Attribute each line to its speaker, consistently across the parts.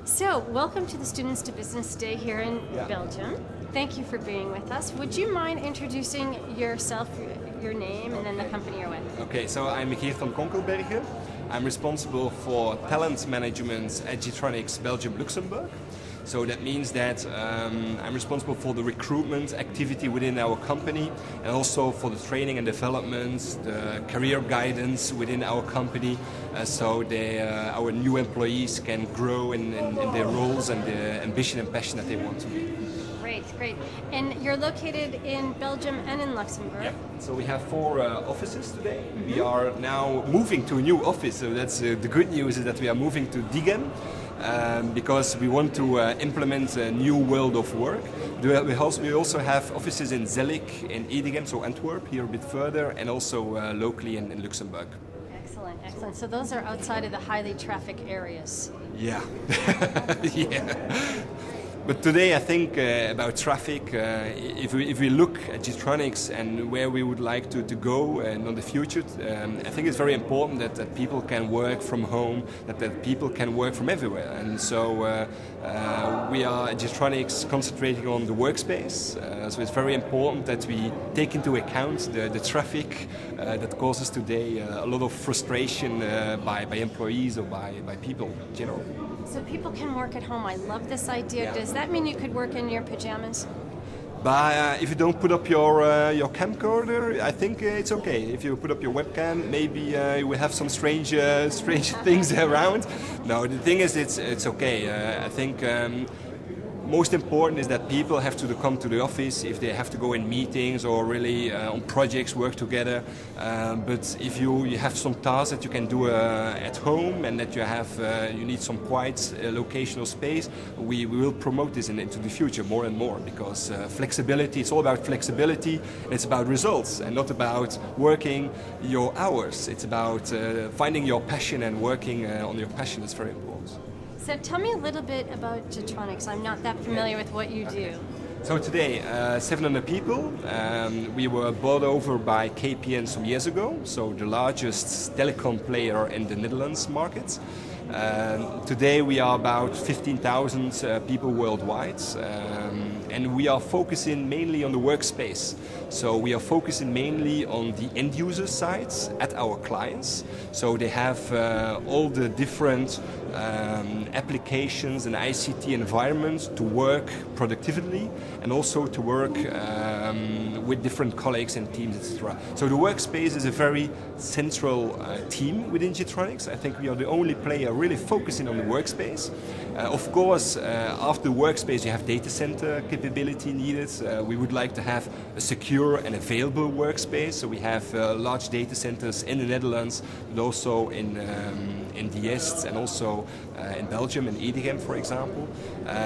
Speaker 1: So, welcome to the Students to Business Day here in Belgium. Thank you for being with us. Would you mind introducing yourself, your name, and then the company you're with?
Speaker 2: Okay, so I'm Geert van Konkelbergen. I'm responsible for talent management at Getronics Belgium, Luxembourg. So that means that I'm responsible for the recruitment activity within our company and also for the training and development, the career guidance within our company, so our new employees can grow in their roles and the ambition and passion that they want to be.
Speaker 1: Great. And you're located in Belgium and in Luxembourg.
Speaker 2: Yeah. So we have 4 offices today. We are now moving to a new office, so that's the good news is that we are moving to Diegem. Because we want to implement a new world of work. We also have offices in Zellik, in Edegem, so Antwerp, here a bit further, and also locally in Luxembourg.
Speaker 1: Excellent. So those are outside of the highly trafficked areas.
Speaker 2: Yeah. Yeah. But today I think about traffic, if we look at Getronics and where we would like to go and on the future, I think it's very important that people can work from home, that people can work from everywhere. And so we are at Getronics concentrating on the workspace, so it's very important that we take into account the traffic that causes today a lot of frustration by employees or by people in general.
Speaker 1: So people can work at home. I love this idea. Yeah. Does that mean you could work in your pajamas?
Speaker 2: But if you don't put up your camcorder, I think it's okay. If you put up your webcam, maybe you will have some strange things around. No, the thing is, it's okay. I think most important is that people have to come to the office if they have to go in meetings or really on projects, work together. But if you have some tasks that you can do at home and that you need some quiet locational space, we will promote this into the future more and more, because flexibility, it's all about flexibility, and it's about results and not about working your hours. It's about finding your passion and working on your passion. That's very important.
Speaker 1: So tell me a little bit about Getronics. I'm not that familiar with what you do.
Speaker 2: So today, 700 people. We were bought over by KPN some years ago, so the largest telecom player in the Netherlands market. Today we are about 15,000 people worldwide, and we are focusing mainly on the workspace. So we are focusing mainly on the end user sides at our clients. So they have all the different applications and ICT environments to work productively and also to work with different colleagues and teams, etc. So the workspace is a very central team within Getronics. I think we are the only player really focusing on the workspace. Of course, after the workspace you have data center capability needed. We would like to have a secure and available workspace. So we have large data centers in the Netherlands, but also in the East and also in Belgium, in Edegem, for example.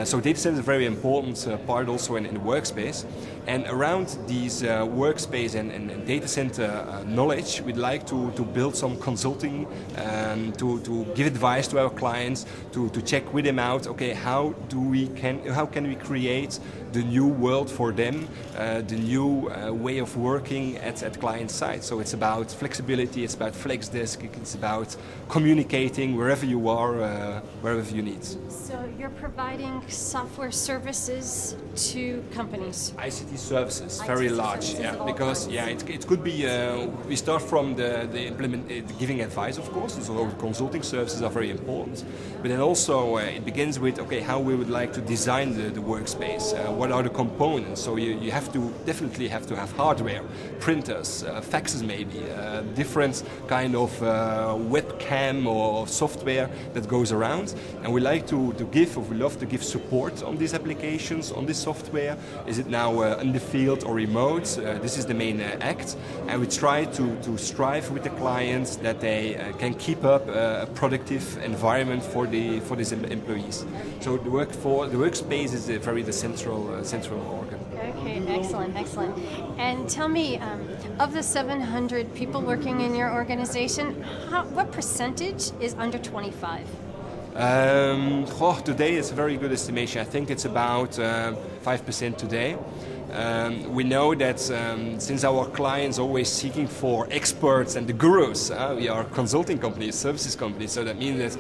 Speaker 2: So data centers is a very important part also in the workspace. And around these workspace and data center knowledge, we'd like to build some consulting, to give advice to our clients, to check with them out, okay, how can we create the new world for them, the new way of working at client side. So it's about flexibility, it's about flex desk, it's about communicating wherever you are, wherever you need.
Speaker 1: So you're providing software services to companies?
Speaker 2: ICT services, very large, yeah, because it could be, we start from the giving advice, of course, so consulting services are very important, but then also it begins with, okay, how we would like to design the workspace, what are the components, so you definitely have to have hardware, printers, faxes maybe, different kind of webcam or software that goes around, and we love to give support on these applications, on this software. Is it now in the field or remote? This is the main act, and we try to strive with the clients that they can keep up a productive environment for these employees. So the workspace is the central organ.
Speaker 1: Okay, excellent. And tell me, of the 700 people working in your organization, what percentage is under 25?
Speaker 2: Today it's a very good estimation. I think it's about 5% today. We know that since our clients are always seeking for experts and the gurus, we are a consulting company, a services company, so that means that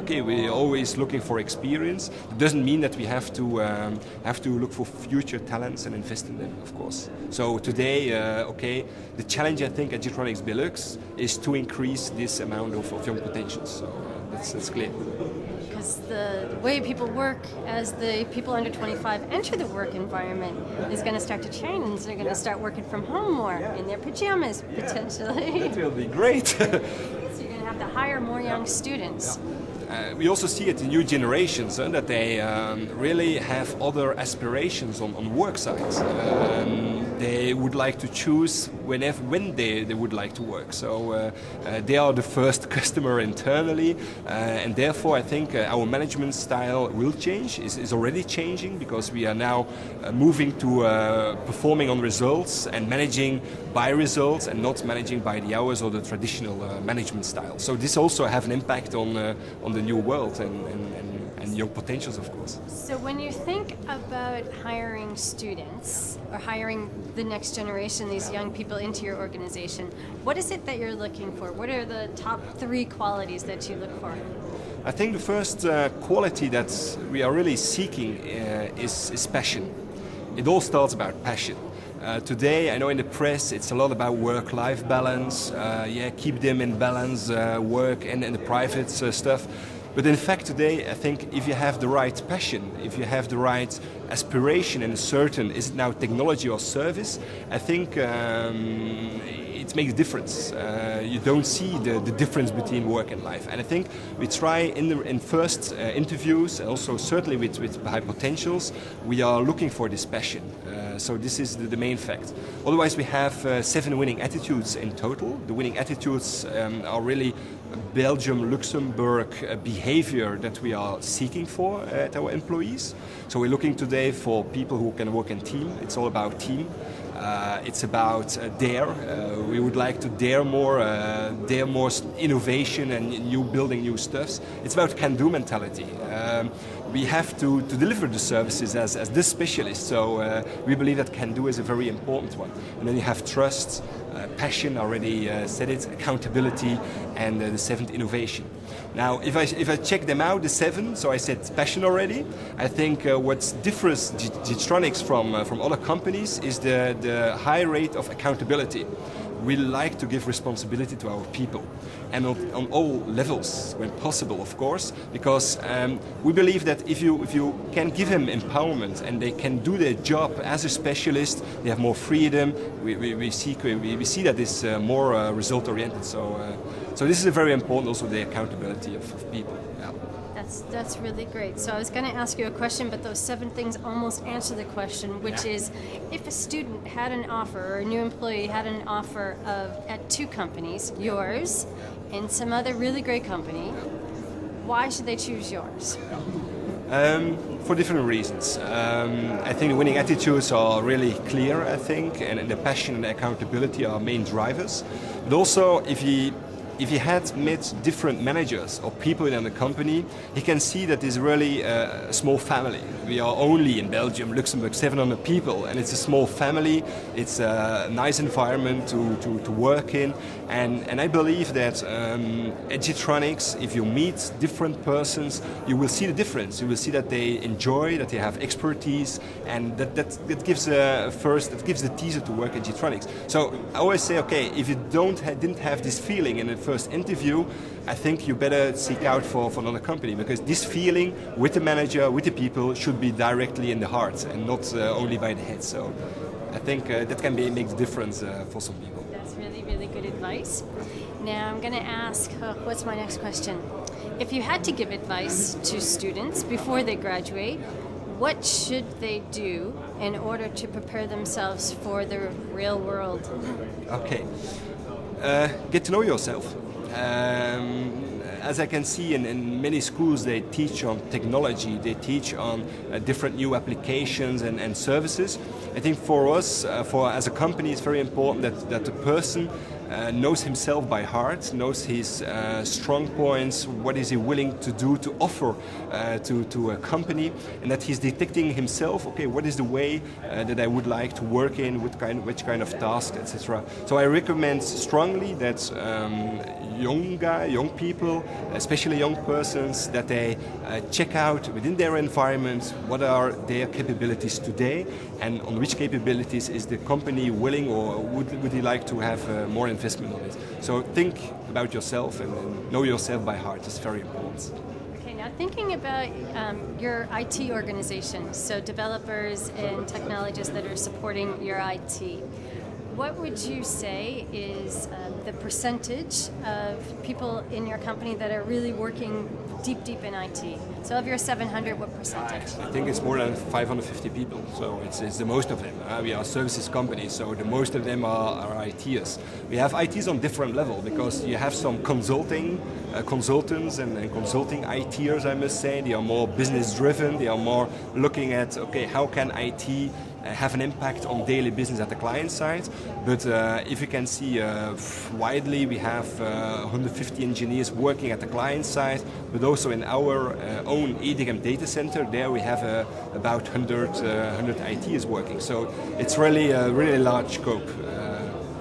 Speaker 2: okay, we're always looking for experience. It doesn't mean that we have to look for future talents and invest in them, of course. So today, okay, the challenge I think at Getronics Belux is to increase this amount of young potentials. So that's clear.
Speaker 1: Because the way people work as the people under 25 enter the work environment is going to start to change. They're going to start working from home more in their pajamas, potentially.
Speaker 2: That will be great.
Speaker 1: So you're going to have to hire more young students.
Speaker 2: We also see it in new generations that they really have other aspirations on work sites. They would like to choose when they would like to work. So they are the first customer internally, and therefore I think our management style will change, is already changing, because we are now moving to performing on results and managing by results and not managing by the hours or the traditional management style. So this also have an impact on the new world and young potentials, of course.
Speaker 1: So when you think about hiring students or hiring the next generation, these young people into your organization, what is it that you're looking for? What are the top 3 qualities that you look for?
Speaker 2: I think the first quality that we are really seeking is passion. It all starts about passion. Today, I know in the press it's a lot about work-life balance, keep them in balance, work and the private stuff. But in fact today, I think if you have the right passion, if you have the right aspiration in a certain, is it now technology or service, I think it makes a difference. You don't see the difference between work and life. And I think we try in first interviews, also certainly with high potentials, we are looking for this passion. So this is the main fact. Otherwise we have 7 winning attitudes in total. The winning attitudes are really Belgium, Luxembourg behavior that we are seeking for at our employees. So we're looking today for people who can work in team. It's all about team. It's about dare. We would like to dare more innovation and building new stuffs. It's about can-do mentality. We have to deliver the services as this specialist, so we believe that can-do is a very important one. And then you have trust, passion, already said it, accountability, and the 7th, innovation. Now, if I check them out, the 7, so I said passion already, I think what differs Getronics from other companies is the high rate of accountability. We like to give responsibility to our people, and on all levels when possible, of course, because we believe that if you can give them empowerment and they can do their job as a specialist, they have more freedom. We see that it's more result oriented. So this is a very important, also the accountability of people. Yeah.
Speaker 1: That's really great. So I was going to ask you a question, but those 7 things almost answer the question, which is, if a student had an offer, or a new employee had an offer at 2 companies, yours and some other really great company, why should they choose yours?
Speaker 2: For different reasons. I think the winning attitudes are really clear, I think, and the passion and the accountability are main drivers. But also, if he had met different managers or people in the company, he can see that it's really a small family. We are only in Belgium, Luxembourg, 700 people, and it's a small family. It's a nice environment to work in, and I believe that at Getronics, if you meet different persons, you will see the difference. You will see that they enjoy, that they have expertise, and that gives the teaser to work at Getronics. So I always say, okay, if you didn't have this feeling in the first interview, I think you better seek out for another company, because this feeling with the manager, with the people, should be directly in the heart and not only by the head. So I think that can make the difference for some people.
Speaker 1: That's really, really good advice. Now I'm going to ask, what's my next question? If you had to give advice to students before they graduate, what should they do in order to prepare themselves for the real world?
Speaker 2: Okay. Get to know yourself. As I can see in many schools, they teach on technology, they teach on different new applications and services. I think for us, as a company, it's very important that the person knows himself by heart, knows his strong points, what is he willing to do, to offer to a company, and that he's detecting himself, okay, what is the way that I would like to work in, which kind of task, etc. So I recommend strongly that young people, especially young persons, that they check out within their environment what are their capabilities today, and on which capabilities is the company willing, or would he like to have more investment on it. So think about yourself and know yourself by heart. It's very important.
Speaker 1: Okay, now thinking about your IT organization, so developers and technologists that are supporting your IT, what would you say is the percentage of people in your company that are really working deep in IT? So of your 700, what percentage?
Speaker 2: I think it's more than 550 people, so it's the most of them. We are a services company, so the most of them are ITers. We have ITs on different level, because you have some consultants and consulting ITers, I must say. They are more business driven, they are more looking at, okay, how can IT have an impact on daily business at the client side. But if you can see widely, we have 150 engineers working at the client side, but also in our own EDGM data center, there we have about 100 ITs working. So it's really a really large scope.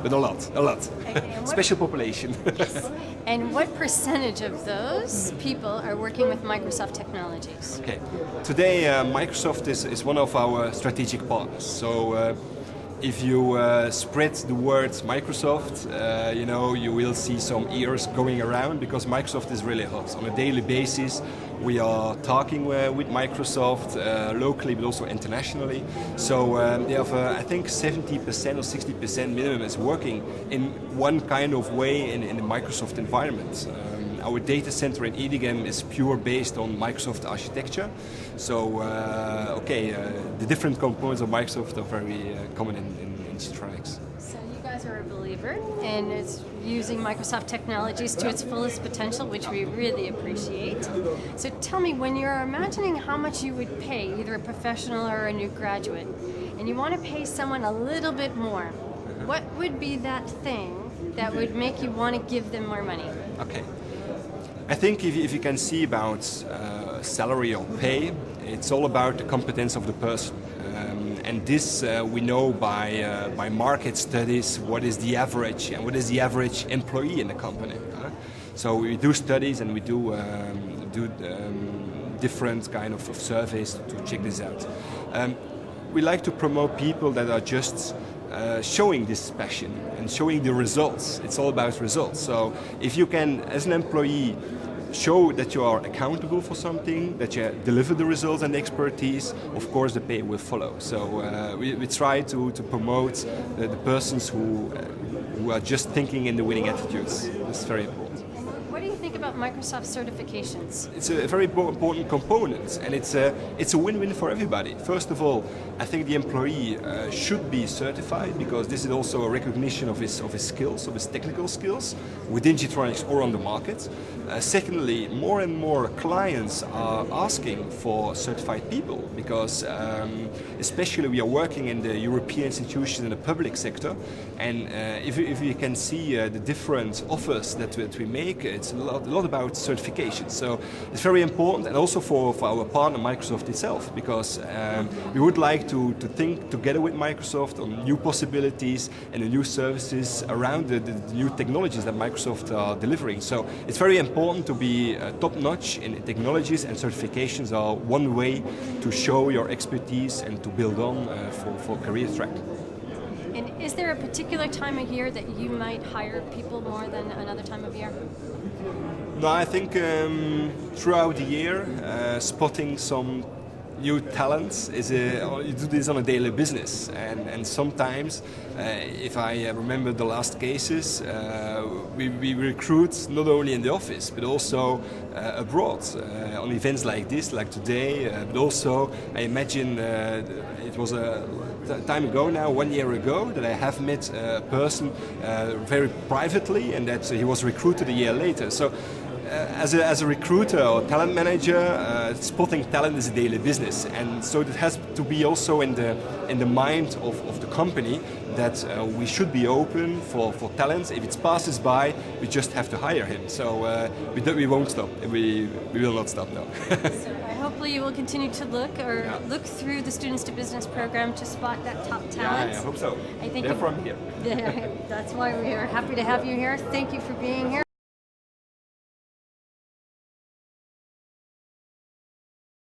Speaker 2: But a lot.
Speaker 1: Okay,
Speaker 2: Special population.
Speaker 1: Yes. And what percentage of those people are working with Microsoft technologies?
Speaker 2: Okay. Today, Microsoft is one of our strategic partners. So if you spread the word Microsoft, you will see some ears going around, because Microsoft is really hot. On a daily basis, we are talking with Microsoft locally, but also internationally. So they have, I think, 70% or 60% minimum is working in one kind of way in the Microsoft environment. Our data center in EDGM is pure based on Microsoft architecture. So, the different components of Microsoft are very common in Getronics.
Speaker 1: So you guys are a believer in it's using Microsoft technologies to its fullest potential, which we really appreciate. So tell me, when you're imagining how much you would pay either a professional or a new graduate, and you want to pay someone a little bit more, what would be that thing that would make you want to give them more money?
Speaker 2: Okay. I think if you can see about salary or pay, it's all about the competence of the person. And this we know by market studies, what is the average and what is the average employee in the company. So we do studies and we do different kind of surveys to check this out. We like to promote people that are just showing this passion and showing the results. It's all about results. So if you can, as an employee, show that you are accountable for something, that you deliver the results and the expertise, of course the pay will follow. So we try to promote the persons who are just thinking in the winning attitudes. That's very important.
Speaker 1: What do you think about Microsoft certifications?
Speaker 2: It's a very important component, and it's a win-win for everybody. First of all, I think the employee should be certified, because this is also a recognition of his skills, of his technical skills within Getronics or on the market. Secondly, more and more clients are asking for certified people, because especially we are working in the European institutions in the public sector, and if you can see the different offers that we make, it's a lot about certification. So it's very important, and also for our partner Microsoft itself, because we would like to think together with Microsoft on new possibilities and the new services around the new technologies that Microsoft are delivering. So it's very important to be top-notch in technologies, and certifications are one way to show your expertise and to build on for career track.
Speaker 1: And is there a particular time of year that you might hire people more than another time of year?
Speaker 2: No, I think throughout the year, spotting some new talents you do this on a daily business, and sometimes if I remember the last cases, we recruit not only in the office but also abroad on events like this, like today, but also I imagine it was a time ago now, 1 year ago, that I have met a person very privately, and that he was recruited a year later. So as a recruiter or talent manager, spotting talent is a daily business, and so it has to be also in the mind of the company that we should be open for talents. If it passes by, we just have to hire him. So we won't stop. We will not stop now.
Speaker 1: So hopefully you will continue to look through the Students to Business program to spot that top talent.
Speaker 2: Yeah, I hope so.
Speaker 1: I think
Speaker 2: they're from here.
Speaker 1: That's why we are happy to have you here. Thank you for being here.